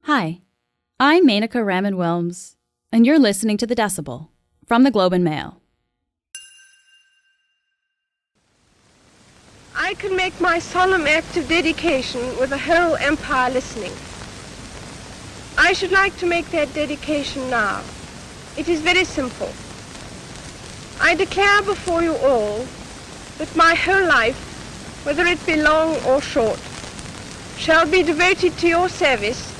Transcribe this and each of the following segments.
Hi, I'm Menaka Raman-Wilms, and you're listening to The Decibel from the Globe and Mail. I can make my solemn act of dedication with the whole empire listening. I should like to make that dedication now. It is very simple. I declare before you all that my whole life, whether it be long or short, shall be devoted to your service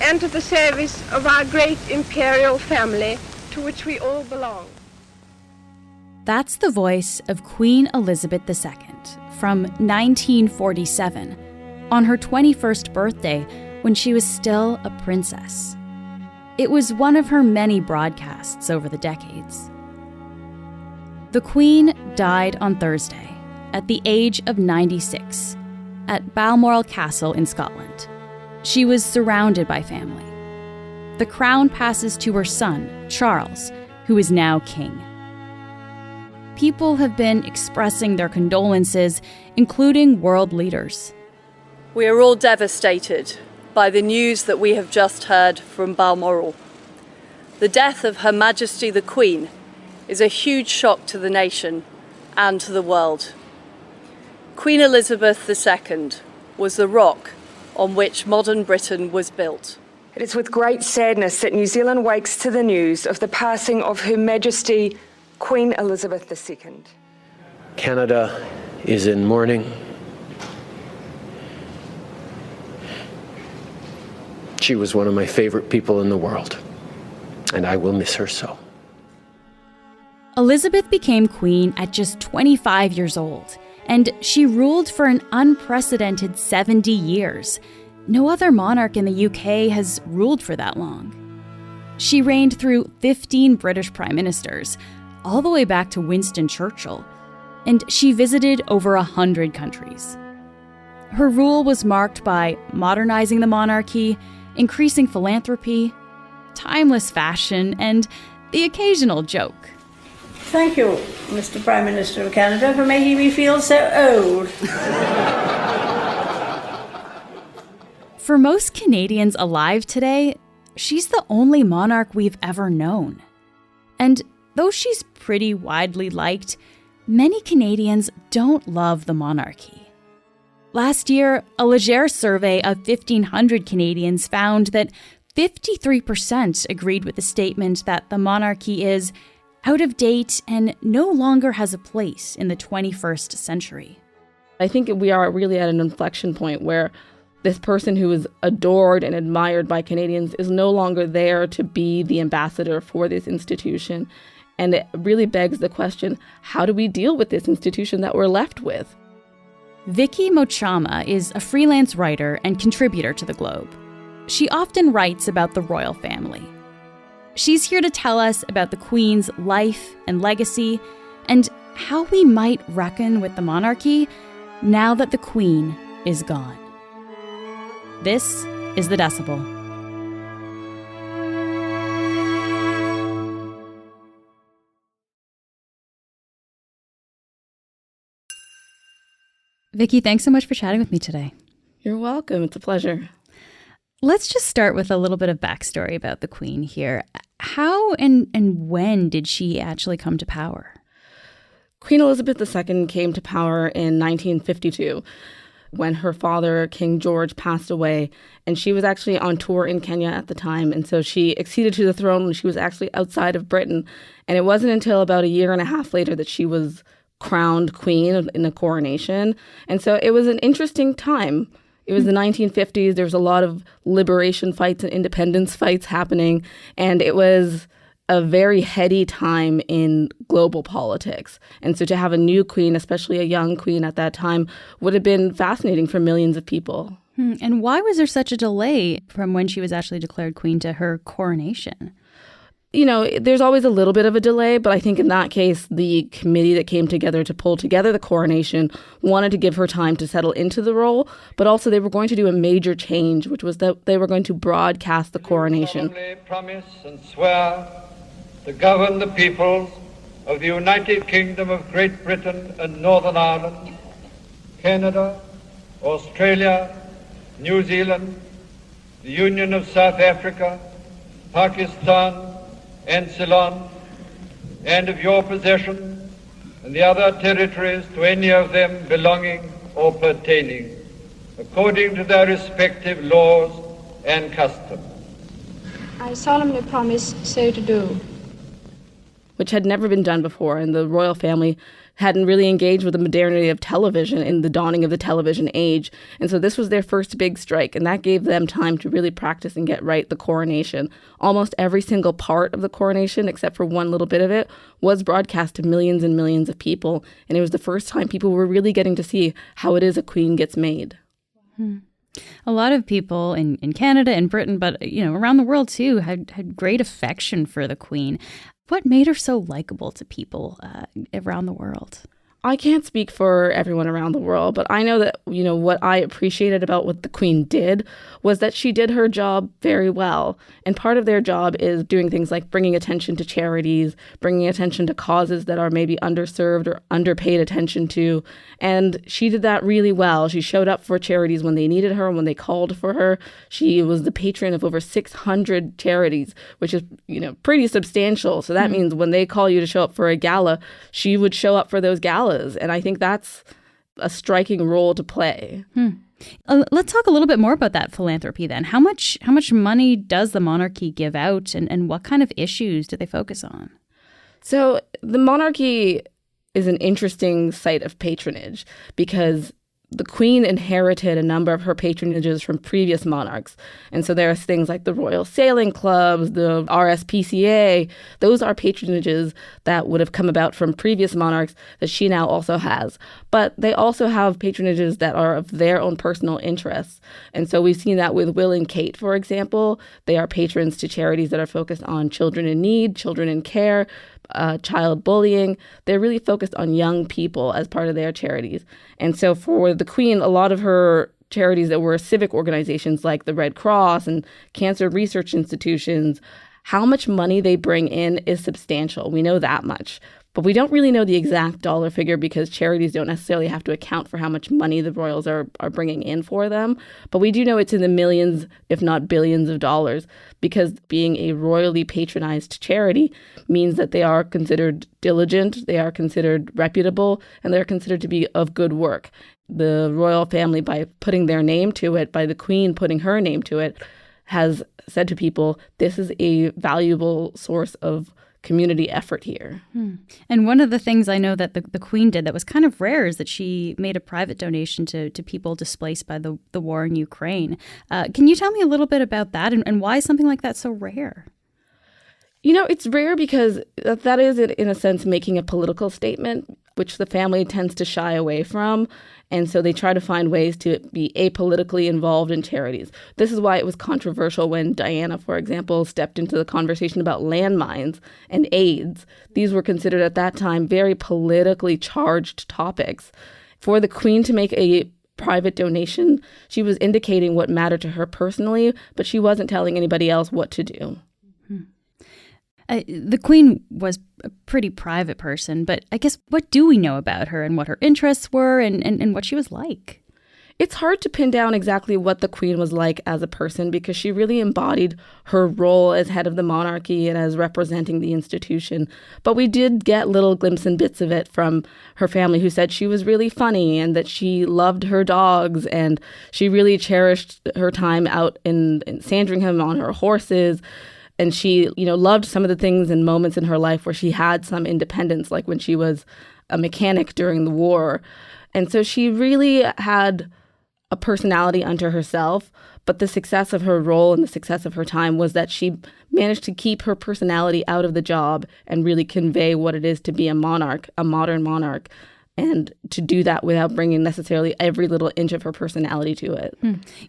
and to the service of our great imperial family to which we all belong. That's the voice of Queen Elizabeth II from 1947, on her 21st birthday when she was still a princess. It was one of her many broadcasts over the decades. The Queen died on Thursday at the age of 96 at Balmoral Castle in Scotland. She was surrounded by family. The crown passes to her son, Charles, who is now king. People have been expressing their condolences, including world leaders. We are all devastated by the news that we have just heard from Balmoral. The death of Her Majesty the Queen is a huge shock to the nation and to the world. Queen Elizabeth II was the rock on which modern Britain was built. It is with great sadness that New Zealand wakes to the news of the passing of Her Majesty Queen Elizabeth II. Canada is in mourning. She was one of my favorite people in the world, and I will miss her so. Elizabeth became queen at just 25 years old, and she ruled for an unprecedented 70 years. No other monarch in the UK has ruled for that long. She reigned through 15 British prime ministers, all the way back to Winston Churchill, and she visited over 100 countries. Her rule was marked by modernizing the monarchy, increasing philanthropy, timeless fashion, and the occasional joke. Thank you, Mr. Prime Minister of Canada, for making me feel so old. For most Canadians alive today, she's the only monarch we've ever known. And though she's pretty widely liked, many Canadians don't love the monarchy. Last year, a Leger survey of 1,500 Canadians found that 53% agreed with the statement that the monarchy is out of date and no longer has a place in the 21st century. I think we are really at an inflection point where this person who is adored and admired by Canadians is no longer there to be the ambassador for this institution. And it really begs the question, how do we deal with this institution that we're left with? Vicky Mochama is a freelance writer and contributor to The Globe. She often writes about the royal family. She's here to tell us about the Queen's life and legacy and how we might reckon with the monarchy now that the Queen is gone. This is The Decibel. Vicky, thanks so much for chatting with me today. You're welcome. It's a pleasure. Let's just start with a little bit of backstory about the Queen here. How and when did she actually come to power? Queen Elizabeth II came to power in 1952 when her father, King George, passed away. And she was actually on tour in Kenya at the time. And so she acceded to the throne when she was actually outside of Britain. And it wasn't until about a year and a half later that she was crowned queen in the coronation. And so it was an interesting time. It was the 1950s. There was a lot of liberation fights and independence fights happening. And it was a very heady time in global politics. And so to have a new queen, especially a young queen at that time, would have been fascinating for millions of people. And why was there such a delay from when she was actually declared queen to her coronation? You know, there's always a little bit of a delay, but I think in that case, the committee that came together to pull together the coronation wanted to give her time to settle into the role, but also they were going to do a major change, which was that they were going to broadcast the coronation. I promise and swear to govern the peoples of the United Kingdom of Great Britain and Northern Ireland, Canada, Australia, New Zealand, the Union of South Africa, Pakistan, and Ceylon, and of your possession and the other territories to any of them belonging or pertaining, according to their respective laws and customs. I solemnly promise so to do. Which had never been done before, and the royal family hadn't really engaged with the modernity of television in the dawning of the television age. And so this was their first big strike, and that gave them time to really practice and get right the coronation. Almost every single part of the coronation, except for one little bit of it, was broadcast to millions and millions of people. And it was the first time people were really getting to see how it is a queen gets made. A lot of people in Canada and Britain, but around the world too, had great affection for the Queen. What made her so likable to people around the world? I can't speak for everyone around the world, but I know that, what I appreciated about what the Queen did was that she did her job very well. And part of their job is doing things like bringing attention to charities, bringing attention to causes that are maybe underserved or underpaid attention to. And she did that really well. She showed up for charities when they needed her, when they called for her. She was the patron of over 600 charities, which is, pretty substantial. So that means when they call you to show up for a gala, she would show up for those galas. And I think that's a striking role to play. Let's talk a little bit more about that philanthropy then. How much money does the monarchy give out, and what kind of issues do they focus on? So the monarchy is an interesting site of patronage because the Queen inherited a number of her patronages from previous monarchs. And so there are things like the Royal Sailing Clubs, the RSPCA. Those are patronages that would have come about from previous monarchs that she now also has. But they also have patronages that are of their own personal interests. And so we've seen that with Will and Kate, for example. They are patrons to charities that are focused on children in need, children in care, child bullying. They're really focused on young people as part of their charities. And so for the Queen, a lot of her charities that were civic organizations like the Red Cross and cancer research institutions, how much money they bring in is substantial. We know that much. But we don't really know the exact dollar figure because charities don't necessarily have to account for how much money the royals are bringing in for them. But we do know it's in the millions, if not billions of dollars, because being a royally patronized charity means that they are considered diligent, they are considered reputable, and they're considered to be of good work. The royal family, by putting their name to it, by the Queen putting her name to it, has said to people, this is a valuable source of community effort here. And one of the things I know that the Queen did that was kind of rare is that she made a private donation to people displaced by the war in Ukraine. Can you tell me a little bit about that and why is something like that so rare? It's rare because that is, in a sense, making a political statement, which the family tends to shy away from. And so they try to find ways to be apolitically involved in charities. This is why it was controversial when Diana, for example, stepped into the conversation about landmines and AIDS. These were considered at that time very politically charged topics. For the Queen to make a private donation, she was indicating what mattered to her personally, but she wasn't telling anybody else what to do. The Queen was a pretty private person, but I guess what do we know about her and what her interests were and what she was like? It's hard to pin down exactly what the Queen was like as a person because she really embodied her role as head of the monarchy and as representing the institution. But we did get little glimpses and bits of it from her family who said she was really funny and that she loved her dogs and she really cherished her time out in Sandringham on her horses. And she, loved some of the things and moments in her life where she had some independence, like when she was a mechanic during the war. And so she really had a personality unto herself. But the success of her role and the success of her time was that she managed to keep her personality out of the job and really convey what it is to be a monarch, a modern monarch, and to do that without bringing necessarily every little inch of her personality to it.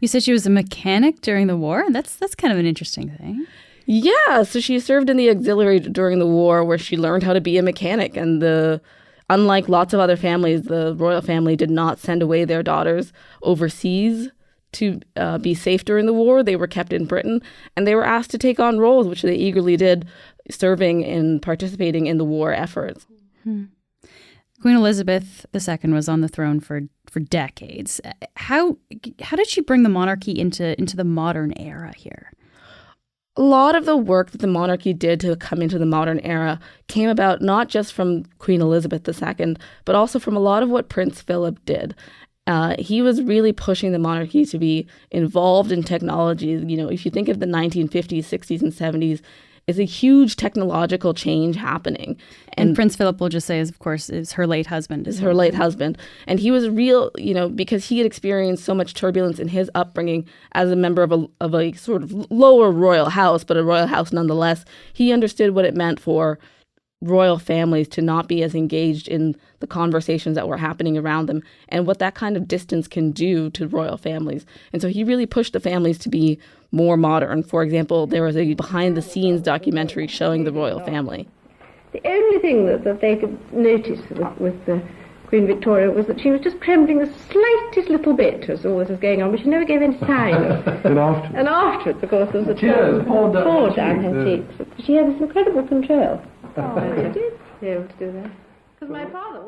You said she was a mechanic during the war? That's kind of an interesting thing. Yeah, so she served in the auxiliary during the war where she learned how to be a mechanic. And unlike lots of other families, the royal family did not send away their daughters overseas to be safe during the war. They were kept in Britain and they were asked to take on roles, which they eagerly did, serving and participating in the war efforts. Queen Elizabeth II was on the throne for decades. How did she bring the monarchy into the modern era here? A lot of the work that the monarchy did to come into the modern era came about not just from Queen Elizabeth II, but also from a lot of what Prince Philip did. He was really pushing the monarchy to be involved in technology. You know, if you think of the 1950s, 60s, and 70s, it's a huge technological change happening. And Prince Philip, we'll just say, is her late husband. And he was real, because he had experienced so much turbulence in his upbringing as a member of a sort of lower royal house, but a royal house nonetheless. He understood what it meant for royal families to not be as engaged in the conversations that were happening around them and what that kind of distance can do to royal families. And so he really pushed the families to be more modern. For example, there was a behind-the-scenes documentary showing the royal family. The only thing that they could notice with Queen Victoria was that she was just trembling the slightest little bit as all this was going on, but she never gave any sign. And afterwards, of course, there was a tears poured down her cheeks. She had this incredible control. She did be able to do that.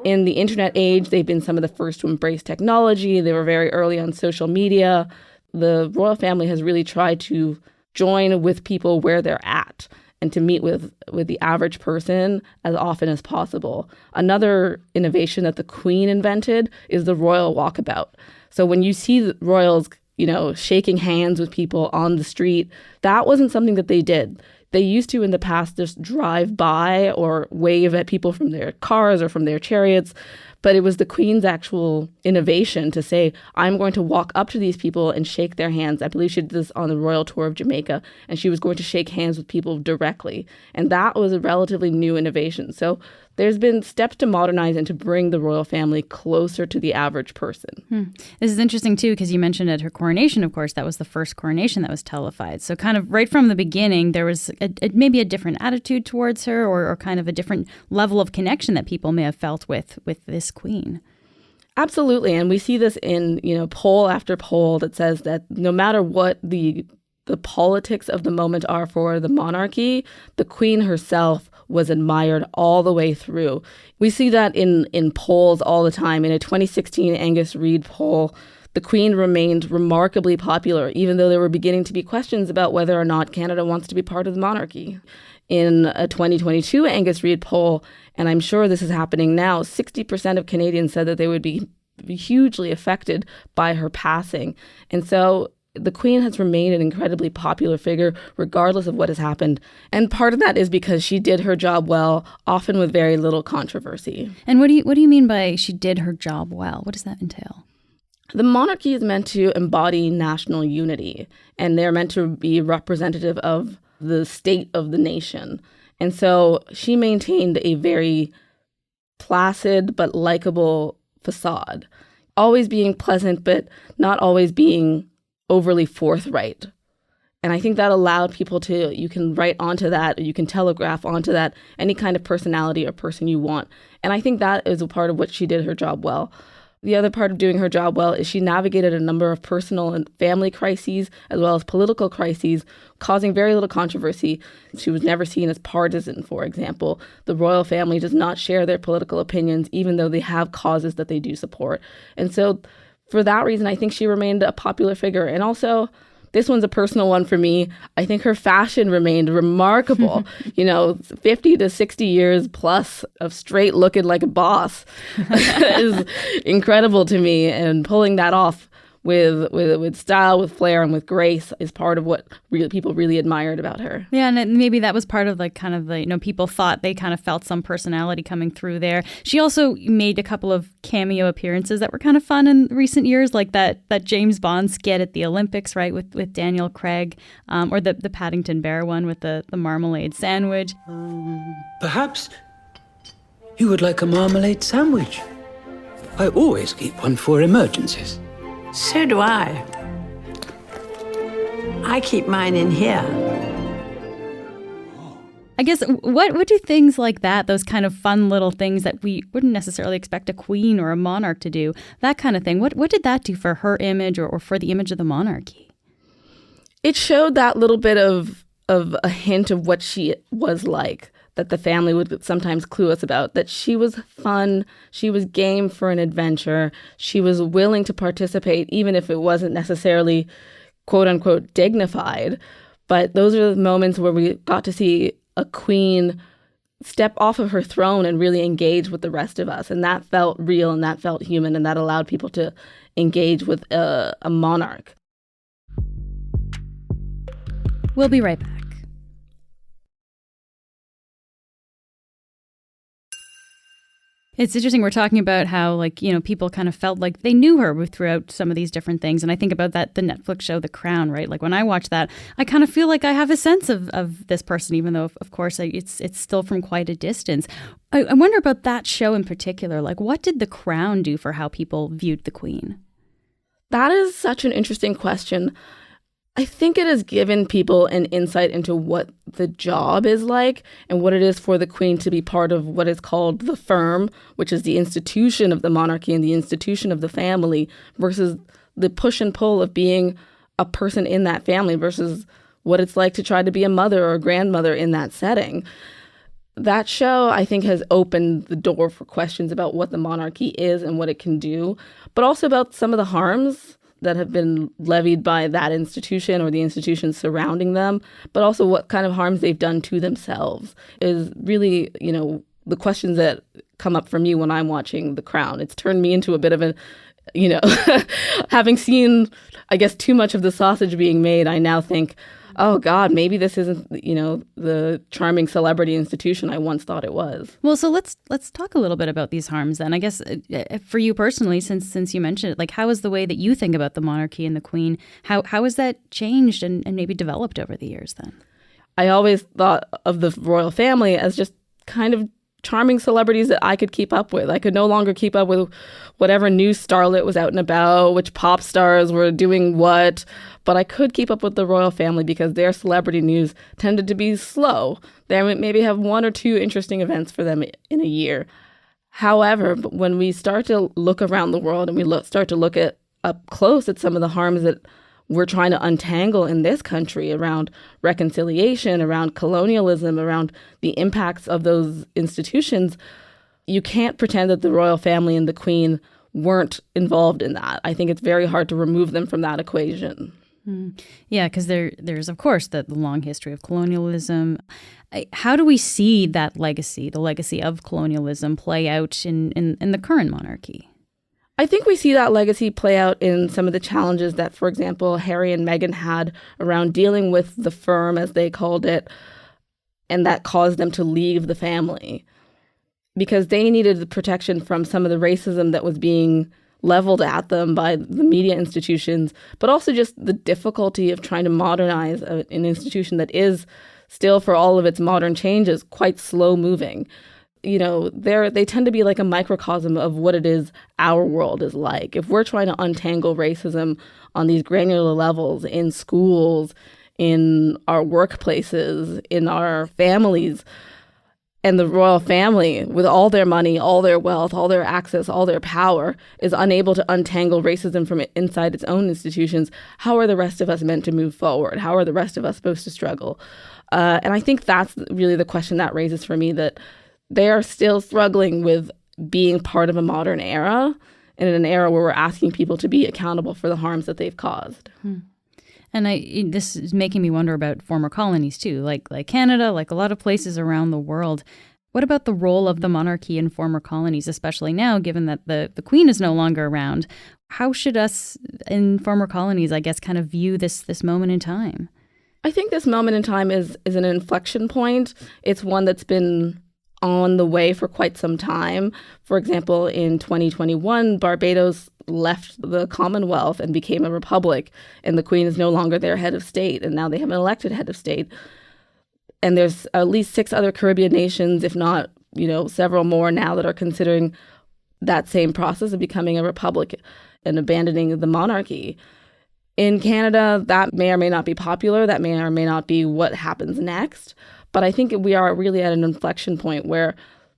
In the internet age, they've been some of the first to embrace technology. They were very early on social media. The royal family has really tried to join with people where they're at and to meet with the average person as often as possible. Another innovation that the Queen invented is the royal walkabout. So when you see the royals, shaking hands with people on the street, that wasn't something that they did. They used to in the past just drive by or wave at people from their cars or from their chariots. But it was the Queen's actual innovation to say, I'm going to walk up to these people and shake their hands. I believe she did this on the royal tour of Jamaica, and she was going to shake hands with people directly. And that was a relatively new innovation. So there's been steps to modernize and to bring the royal family closer to the average person. This is interesting, too, because you mentioned at her coronation, of course, that was the first coronation that was televised. So kind of right from the beginning, there was maybe a different attitude towards her or kind of a different level of connection that people may have felt with this queen. Absolutely. And we see this in, poll after poll that says that no matter what the politics of the moment are for the monarchy, the queen herself was admired all the way through. We see that in polls all the time. In a 2016 Angus Reid poll, the Queen remained remarkably popular, even though there were beginning to be questions about whether or not Canada wants to be part of the monarchy. In a 2022 Angus Reid poll, and I'm sure this is happening now, 60% of Canadians said that they would be hugely affected by her passing. And so the Queen has remained an incredibly popular figure regardless of what has happened. And part of that is because she did her job well, often with very little controversy. And what do you mean by she did her job well? What does that entail? The monarchy is meant to embody national unity, and they're meant to be representative of the state of the nation. And so she maintained a very placid but likable facade, always being pleasant but not always being overly forthright. And I think that allowed people you can write onto that, or you can telegraph onto that any kind of personality or person you want. And I think that is a part of what she did her job well. The other part of doing her job well is she navigated a number of personal and family crises as well as political crises, causing very little controversy. She was never seen as partisan, for example. The royal family does not share their political opinions, even though they have causes that they do support. And so for that reason, I think she remained a popular figure. And also, this one's a personal one for me. I think her fashion remained remarkable. 50 to 60 years plus of straight looking like a boss is incredible to me. And pulling that off with style, with flair, and with grace is part of what people really admired about her. Yeah, and maybe that was part of people thought they kind of felt some personality coming through there. She also made a couple of cameo appearances that were kind of fun in recent years, like that James Bond skit at the Olympics, right, with Daniel Craig, or the Paddington Bear one with the marmalade sandwich. Perhaps you would like a marmalade sandwich. I always keep one for emergencies. So do I. I keep mine in here. I guess, what do things like that, those kind of fun little things that we wouldn't necessarily expect a queen or a monarch to do, that kind of thing, what did that do for her image or for the image of the monarchy? It showed that little bit of a hint of what she was like. that the family would sometimes clue us about, that she was fun, she was game for an adventure, she was willing to participate even if it wasn't necessarily quote unquote dignified. But those are the moments where we got to see a queen step off of her throne and really engage with the rest of us. And that felt real and that felt human, and that allowed people to engage with a monarch. We'll be right back. It's interesting. We're talking about how, like, you know, people kind of felt like they knew her throughout some of these different things. And I think about the Netflix show, The Crown, right? Like when I watch that, I kind of feel like I have a sense of this person, even though, of course, it's still from quite a distance. I wonder about that show in particular. Like, what did The Crown do for how people viewed the Queen? That is such an interesting question. I think it has given people an insight into what the job is like and what it is for the Queen to be part of what is called the firm, which is the institution of the monarchy and the institution of the family, versus the push and pull of being a person in that family versus what it's like to try to be a mother or a grandmother in that setting. That show, I think, has opened the door for questions about what the monarchy is and what it can do, but also about some of the harms that have been levied by that institution or the institutions surrounding them, but also what kind of harms they've done to themselves is really, you know, the questions that come up for me when I'm watching The Crown. It's turned me into a bit of a, you know, having seen, I guess, too much of the sausage being made, I now think, oh God, maybe this isn't, you know, the charming celebrity institution I once thought it was. Well, so let's talk a little bit about these harms then. I guess for you personally, since you mentioned it, like how is the way that you think about the monarchy and the Queen, how has that changed and maybe developed over the years then? I always thought of the royal family as just kind of charming celebrities that I could keep up with. I could no longer keep up with whatever new starlet was out and about, which pop stars were doing what, but I could keep up with the royal family because their celebrity news tended to be slow. They would maybe have one or two interesting events for them in a year. However, when we start to look around the world and we start to look at up close at some of the harms that we're trying to untangle in this country around reconciliation, around colonialism, around the impacts of those institutions, you can't pretend that the royal family and the Queen weren't involved in that. I think it's very hard to remove them from that equation. Yeah, because there's, of course, the long history of colonialism. How do we see that legacy, the legacy of colonialism, play out in the current monarchy? I think we see that legacy play out in some of the challenges that, for example, Harry and Meghan had around dealing with the firm, as they called it, and that caused them to leave the family because they needed the protection from some of the racism that was being leveled at them by the media institutions, but also just the difficulty of trying to modernize an institution that is still, for all of its modern changes, quite slow moving. You know, they tend to be like a microcosm of what it is our world is like. If we're trying to untangle racism on these granular levels in schools, in our workplaces, in our families, and the royal family, with all their money, all their wealth, all their access, all their power, is unable to untangle racism from inside its own institutions, how are the rest of us meant to move forward? How are the rest of us supposed to struggle? And I think that's really the question that raises for me, that they are still struggling with being part of a modern era, and in an era where we're asking people to be accountable for the harms that they've caused. And this is making me wonder about former colonies too, like Canada, like a lot of places around the world. What about the role of the monarchy in former colonies, especially now, given that the Queen is no longer around? How should us in former colonies, I guess, kind of view this moment in time? I think this moment in time is an inflection point. It's one that's been on the way for quite some time. For example, in 2021, Barbados left the Commonwealth and became a republic, and the Queen is no longer their head of state, and now they have an elected head of state. And there's at least 6 other Caribbean nations, if not, you know, several more now that are considering that same process of becoming a republic and abandoning the monarchy. In Canada, that may or may not be popular. That may or may not be what happens next. But I think we are really at an inflection point where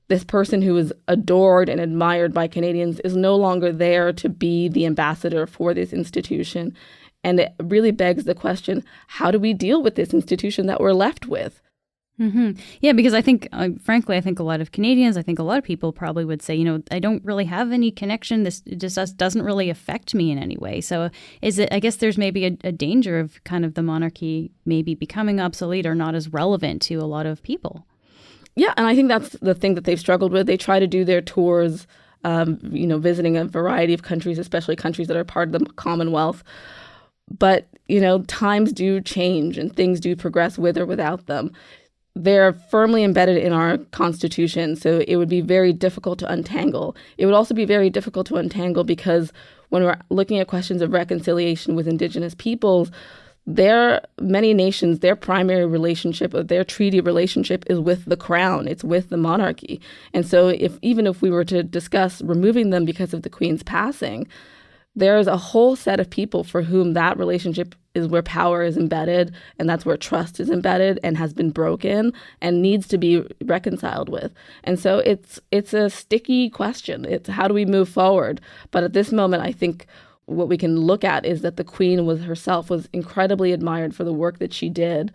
this person who is adored and admired by Canadians is no longer there to be the ambassador for this institution. And it really begs the question, how do we deal with this institution that we're left with? Mm-hmm. Yeah, because I think, frankly, I think a lot of Canadians, I think a lot of people probably would say, I don't really have any connection. This just doesn't really affect me in any way. So I guess there's maybe a danger of kind of the monarchy maybe becoming obsolete or not as relevant to a lot of people. Yeah, and I think that's the thing that they've struggled with. They try to do their tours, visiting a variety of countries, especially countries that are part of the Commonwealth. But, times do change and things do progress with or without them. They're firmly embedded in our Constitution, so it would be very difficult to untangle. It would also be very difficult to untangle because when we're looking at questions of reconciliation with Indigenous peoples, many nations, their primary relationship, or their treaty relationship is with the crown. It's with the monarchy. And so even if we were to discuss removing them because of the Queen's passing, there's a whole set of people for whom that relationship is where power is embedded, and that's where trust is embedded and has been broken and needs to be reconciled with. And so it's a sticky question. It's how do we move forward? But at this moment, I think what we can look at is that the Queen herself was incredibly admired for the work that she did.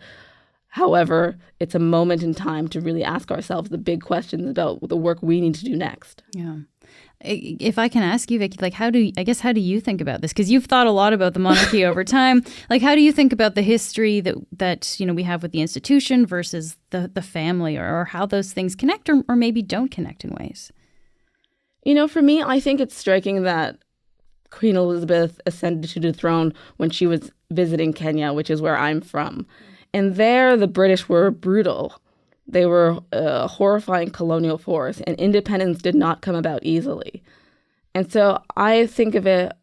However, it's a moment in time to really ask ourselves the big questions about the work we need to do next. Yeah. If I can ask you, Vicky, how do you think about this? Because you've thought a lot about the monarchy over time. How do you think about the history that we have with the institution versus the family, or how those things connect or maybe don't connect in ways? For me, I think it's striking that Queen Elizabeth ascended to the throne when she was visiting Kenya, which is where I'm from. And there, the British were brutal. They were a horrifying colonial force, and independence did not come about easily. And so I think of it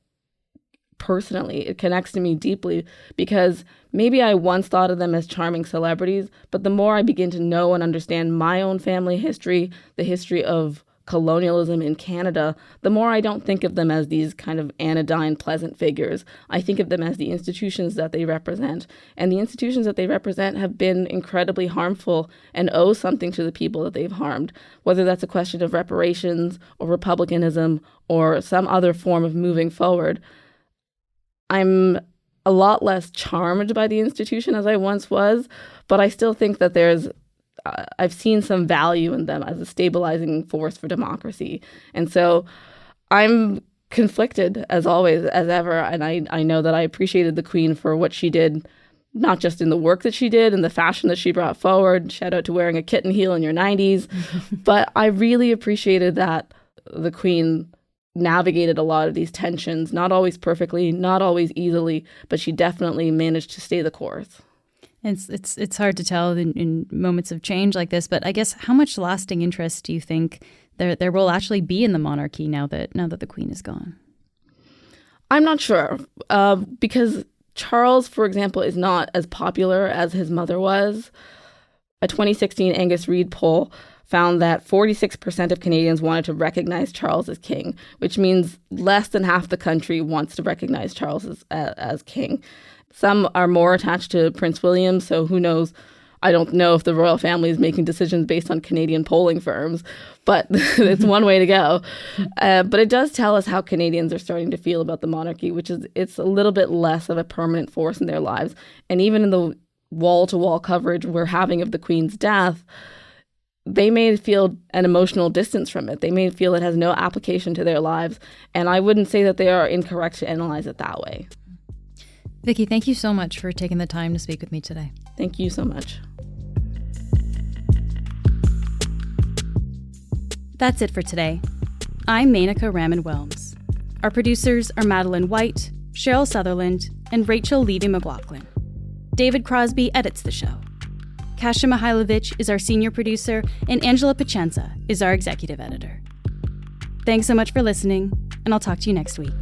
personally. It connects to me deeply because maybe I once thought of them as charming celebrities, but the more I begin to know and understand my own family history, the history of colonialism in Canada, the more I don't think of them as these kind of anodyne, pleasant figures. I think of them as the institutions that they represent. And the institutions that they represent have been incredibly harmful and owe something to the people that they've harmed, whether that's a question of reparations or republicanism or some other form of moving forward. I'm a lot less charmed by the institution as I once was, but I still think that I've seen some value in them as a stabilizing force for democracy. And so I'm conflicted as always, as ever. And I know that I appreciated the Queen for what she did, not just in the work that she did and the fashion that she brought forward. Shout out to wearing a kitten heel in your 90s. But I really appreciated that the Queen navigated a lot of these tensions, not always perfectly, not always easily, but she definitely managed to stay the course. It's hard to tell in moments of change like this, but I guess how much lasting interest do you think there will actually be in the monarchy now that the Queen is gone? I'm not sure, because Charles, for example, is not as popular as his mother was. A 2016 Angus Reid poll found that 46% of Canadians wanted to recognize Charles as king, which means less than half the country wants to recognize Charles as king. Some are more attached to Prince William, so who knows? I don't know if the royal family is making decisions based on Canadian polling firms, but it's one way to go. But it does tell us how Canadians are starting to feel about the monarchy, it's a little bit less of a permanent force in their lives. And even in the wall-to-wall coverage we're having of the Queen's death, they may feel an emotional distance from it. They may feel it has no application to their lives. And I wouldn't say that they are incorrect to analyze it that way. Vicky, thank you so much for taking the time to speak with me today. Thank you so much. That's it for today. I'm Menaka Raman-Wilms. Our producers are Madeline White, Cheryl Sutherland, and Rachel Levy-McLaughlin. David Crosby edits the show. Kasia Mihailovich is our senior producer, and Angela Pacenza is our executive editor. Thanks so much for listening, and I'll talk to you next week.